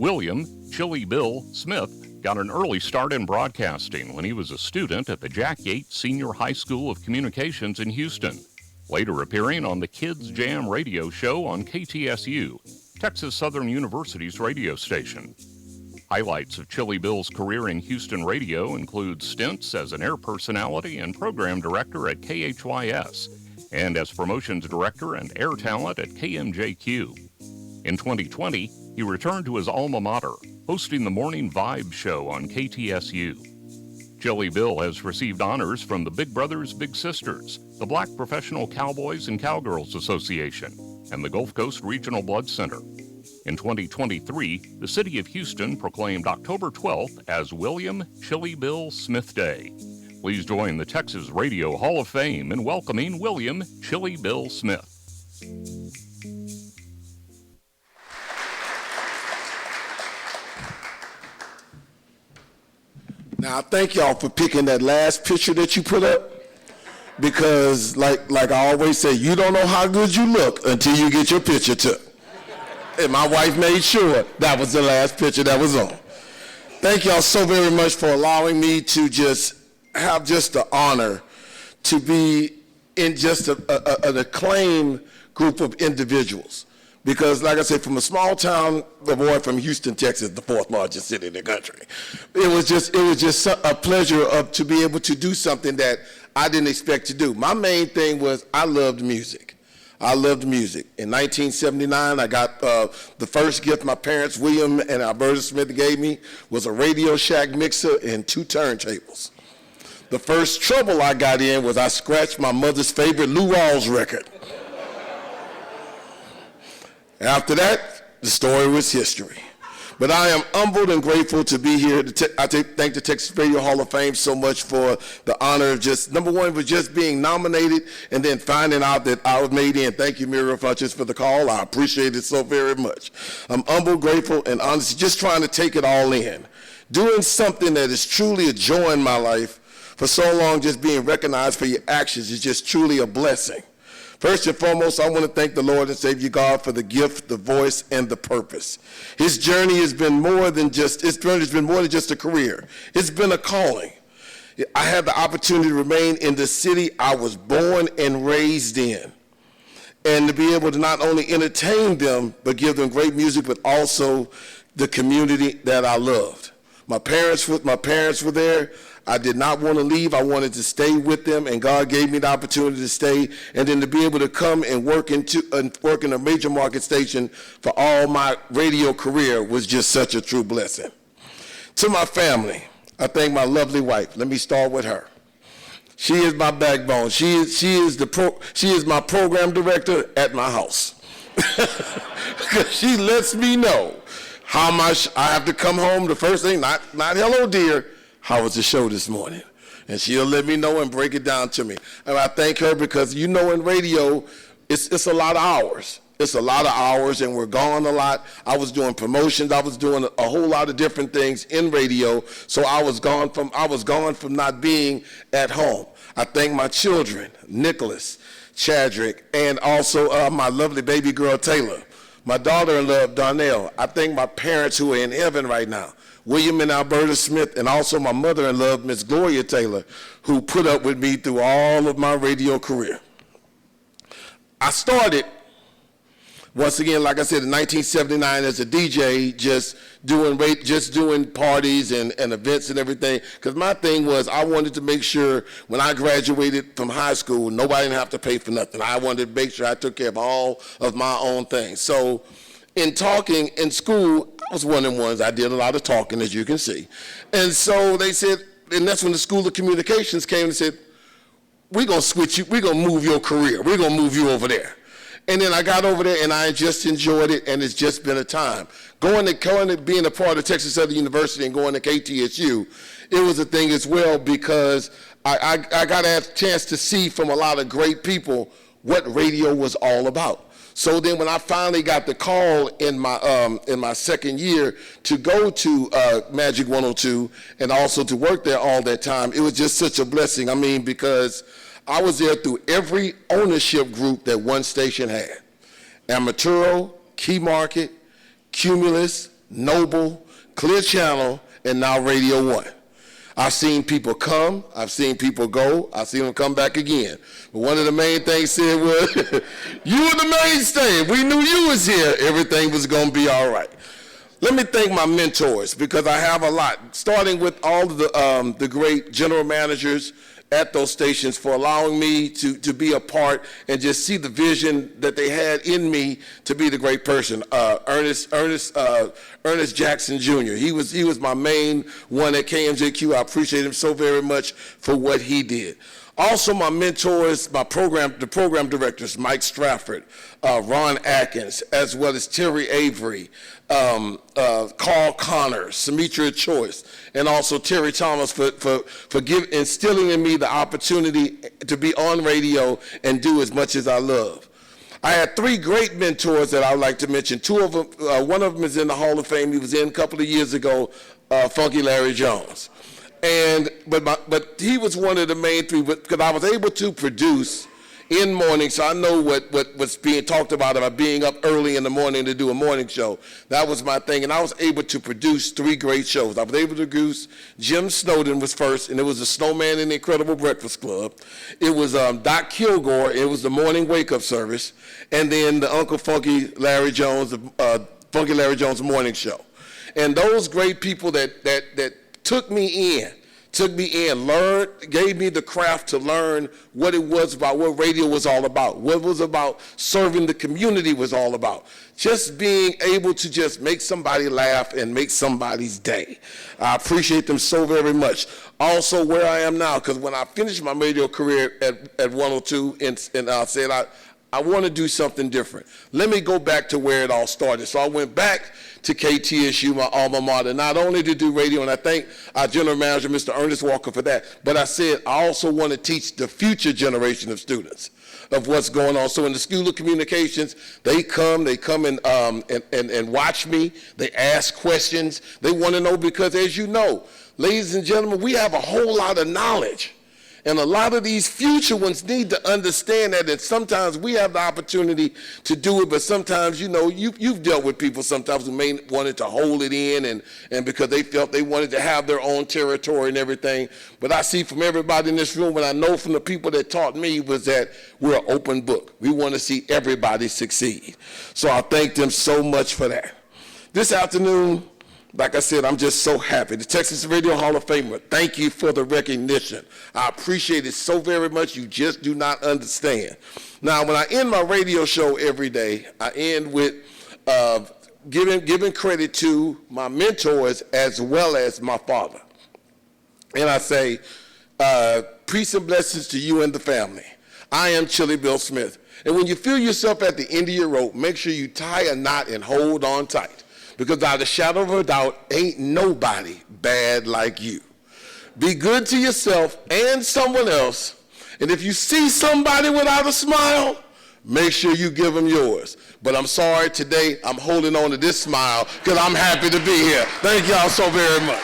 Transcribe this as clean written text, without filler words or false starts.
William Chili Bill Smith got an early start in broadcasting when he was a student at the Jack Yates Senior High School of Communications in Houston, later appearing on the Kids Jam radio show on KTSU, Texas Southern University's radio station. Highlights of Chili Bill's career in Houston radio include stints as an air personality and program director at KHYS, and as promotions director and air talent at KMJQ. In 2020, he returned to his alma mater, hosting the Morning Vibe show on KTSU. Chili Bill has received honors from the Big Brothers Big Sisters, the Black Professional Cowboys and Cowgirls Association, and the Gulf Coast Regional Blood Center. In 2023, the City of Houston proclaimed October 12th as William Chili Bill Smith Day. Please join the Texas Radio Hall of Fame in welcoming William Chili Bill Smith. Now, thank y'all for picking that last picture that you put up, because like I always say, you don't know how good you look until you get your picture took. And my wife made sure that was the last picture that was on. Thank y'all so very much for allowing me to just have just the honor to be in just an acclaimed group of individuals. Because, like I said, from a small town, the boy from Houston, Texas, the fourth largest city in the country, it was just a pleasure to be able to do something that I didn't expect to do. My main thing was I loved music. I loved music. In 1979, I got the first gift my parents, William and Alberta Smith, gave me was a Radio Shack mixer and 2 turntables. The first trouble I got in was I scratched my mother's favorite Lou Rawls record. After that, the story was history. But I am humbled and grateful to be here. I thank the Texas Radio Hall of Fame so much for the honor of just, number one, was just being nominated and then finding out that I was made in. Thank you, Muriel Funches, for the call. I appreciate it so very much. I'm humbled, grateful, and honest, just trying to take it all in. Doing something that is truly a joy in my life for so long, just being recognized for your actions is just truly a blessing. First and foremost, I want to thank the Lord and Savior God for the gift, the voice, and the purpose. His journey has been more than just a career. It's been a calling. I had the opportunity to remain in the city I was born and raised in, and to be able to not only entertain them, but give them great music, but also the community that I loved. My parents were there. I did not want to leave. I wanted to stay with them, and God gave me the opportunity to stay, and then to be able to come and work in a major market station for all my radio career was just such a true blessing. To my family, I thank my lovely wife. Let me start with her. She is my backbone. She is my program director at my house. She lets me know how much I have to come home. The first thing, not hello dear, how was the show this morning? And she'll let me know and break it down to me. And I thank her because, in radio, it's a lot of hours. It's a lot of hours, and we're gone a lot. I was doing promotions. I was doing a whole lot of different things in radio. So I was gone from not being at home. I thank my children, Nicholas, Chadrick, and also my lovely baby girl, Taylor. My daughter-in-law, Darnell. I thank my parents who are in heaven right now, William and Alberta Smith, and also my mother-in-law, Miss Gloria Taylor, who put up with me through all of my radio career. I started, once again, like I said, in 1979 as a DJ, just doing parties and events and everything, because my thing was I wanted to make sure when I graduated from high school, nobody didn't have to pay for nothing. I wanted to make sure I took care of all of my own things. So in talking in school, I was one of the ones, I did a lot of talking, as you can see. And so they said, and that's when the School of Communications came and said, we're going to switch you, we're going to move your career, we're going to move you over there. And then I got over there and I just enjoyed it, and it's just been a time. Going to being a part of Texas Southern University and going to KTSU, it was a thing as well, because I got a chance to see from a lot of great people what radio was all about. So then when I finally got the call in my second year to go to Magic 102 and also to work there all that time, it was just such a blessing. I mean, because I was there through every ownership group that one station had. Amaturo, Key Market, Cumulus, Noble, Clear Channel, and now Radio One. I've seen people come, I've seen people go, I've seen them come back again. But one of the main things said was, you were the mainstay. If we knew you was here, everything was gonna be all right. Let me thank my mentors, because I have a lot, starting with all of the great general managers at those stations for allowing me to be a part and just see the vision that they had in me to be the great person. Ernest Jackson Jr. He was my main one at KMJQ. I appreciate him so very much for what he did. Also, my mentors, the program directors, Mike Strafford, Ron Atkins, as well as Terry Avery, Carl Connors, Sumitra Choice, and also Terry Thomas for instilling in me the opportunity to be on radio and do as much as I love. I had three great mentors that I would like to mention. Two of them, one of them is in the Hall of Fame. He was in a couple of years ago, Funky Larry Jones. But he was one of the main three, because I was able to produce in morning, so I know what's being talked about being up early in the morning to do a morning show. That was my thing, and I was able to produce three great shows. I was able to produce Jim Snowden was first, and it was the Snowman and the Incredible Breakfast Club. It was Doc Kilgore, it was the morning wake-up service, and then the Uncle Funky Larry Jones, Funky Larry Jones morning show. And those great people that took me in, learned, gave me the craft to learn what it was about, what radio was all about, what it was about serving the community was all about. Just being able to just make somebody laugh and make somebody's day. I appreciate them so very much. Also, where I am now, because when I finished my radio career at 102 and I said, I want to do something different. Let me go back to where it all started. So I went back to KTSU, my alma mater, not only to do radio, and I thank our general manager, Mr. Ernest Walker, for that, but I said I also want to teach the future generation of students of what's going on. So in the School of Communications, they come and watch me. They ask questions. They want to know, because as you know, ladies and gentlemen, we have a whole lot of knowledge. And a lot of these future ones need to understand that sometimes we have the opportunity to do it, but sometimes, you know, you've dealt with people sometimes who may wanted to hold it in and because they felt they wanted to have their own territory and everything. But I see from everybody in this room, and I know from the people that taught me, was that we're an open book. We want to see everybody succeed. So I thank them so much for that. This afternoon, like I said, I'm just so happy. The Texas Radio Hall of Famer, thank you for the recognition. I appreciate it so very much. You just do not understand. Now, when I end my radio show every day, I end with giving credit to my mentors as well as my father. And I say, peace and blessings to you and the family. I am Chili Bill Smith. And when you feel yourself at the end of your rope, make sure you tie a knot and hold on tight. Because without a shadow of a doubt, ain't nobody bad like you. Be good to yourself and someone else. And if you see somebody without a smile, make sure you give them yours. But I'm sorry, today I'm holding on to this smile because I'm happy to be here. Thank y'all so very much.